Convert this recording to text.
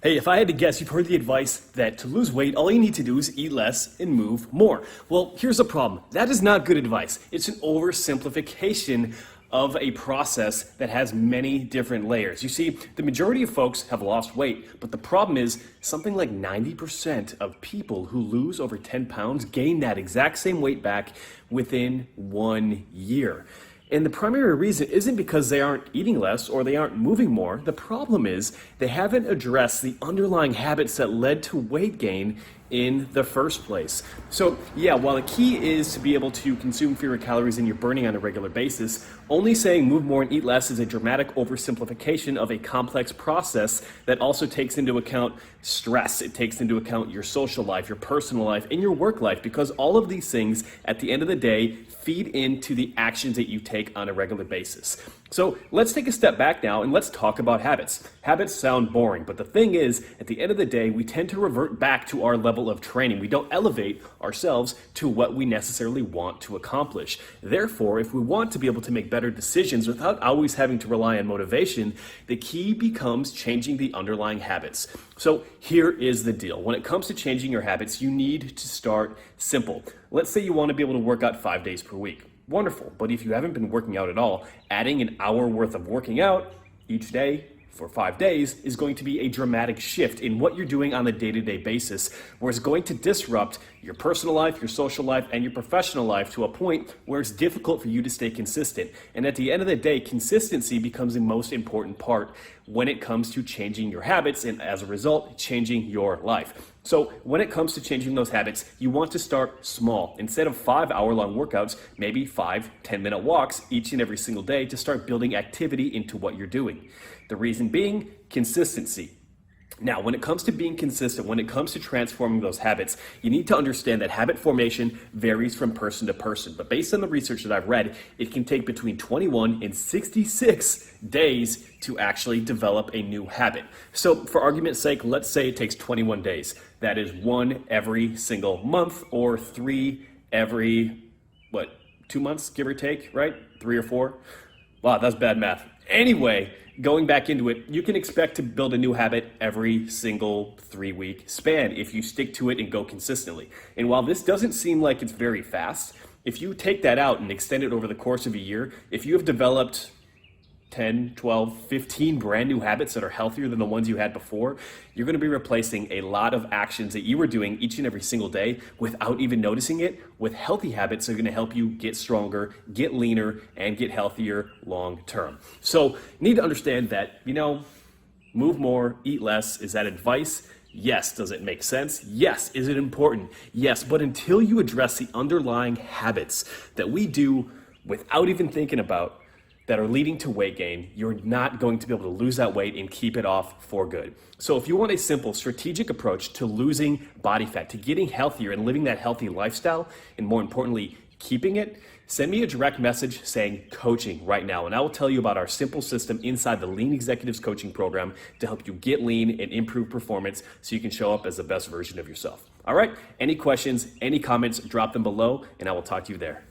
Hey, if I had to guess, you've heard the advice that to lose weight, all you need to do is eat less and move more. Well, here's the problem. That is not good advice. It's an oversimplification of a process that has many different layers. You see, the majority of folks have lost weight, but the problem is something like 90% of people who lose over 10 pounds gain that exact same weight back within 1 year. And the primary reason isn't because they aren't eating less or they aren't moving more. The problem is they haven't addressed the underlying habits that led to weight gain in the first place. So yeah, while the key is to be able to consume fewer calories than you're burning on a regular basis, only saying move more and eat less is a dramatic oversimplification of a complex process that also takes into account stress. It takes into account your social life, your personal life, and your work life, because all of these things at the end of the day feed into the actions that you take on a regular basis. So let's take a step back now and let's talk about habits. Habits sound boring, but the thing is, at the end of the day, we tend to revert back to our level of training. We don't elevate ourselves to what we necessarily want to accomplish. Therefore, if we want to be able to make better decisions without always having to rely on motivation, the key becomes changing the underlying habits. So here is the deal. When it comes to changing your habits, you need to start simple. Let's say you want to be able to work out 5 days per week. Wonderful, but if you haven't been working out at all, adding an hour worth of working out each day for 5 days is going to be a dramatic shift in what you're doing on a day-to-day basis, where it's going to disrupt your personal life, your social life, and your professional life to a point where it's difficult for you to stay consistent. And at the end of the day, consistency becomes the most important part when it comes to changing your habits and, as a result, changing your life. So when it comes to changing those habits, you want to start small. Instead of 5-hour-long workouts, maybe 5 10-minute walks each and every single day to start building activity into what you're doing. The reason being, consistency. Now, when it comes to being consistent, when it comes to transforming those habits, you need to understand that habit formation varies from person to person. But based on the research that I've read, it can take between 21 and 66 days to actually develop a new habit. So for argument's sake, let's say it takes 21 days. That is 1 every single month, or 3 every, 2 months, give or take, right? 3 or 4? Wow, that's bad math. Anyway, going back into it, you can expect to build a new habit every single 3-week span if you stick to it and go consistently. And while this doesn't seem like it's very fast, if you take that out and extend it over the course of a year, if you have developed 10, 12, 15 brand new habits that are healthier than the ones you had before, you're going to be replacing a lot of actions that you were doing each and every single day without even noticing it with healthy habits that are going to help you get stronger, get leaner, and get healthier long term. So you need to understand that, move more, eat less. Is that advice? Yes. Does it make sense? Yes. Is it important? Yes. But until you address the underlying habits that we do without even thinking about, that are leading to weight gain, you're not going to be able to lose that weight and keep it off for good. So if you want a simple strategic approach to losing body fat, to getting healthier and living that healthy lifestyle, and more importantly, keeping it, send me a direct message saying coaching right now, and I will tell you about our simple system inside the Lean Executives Coaching Program to help you get lean and improve performance so you can show up as the best version of yourself. All right, any questions, any comments, drop them below, and I will talk to you there.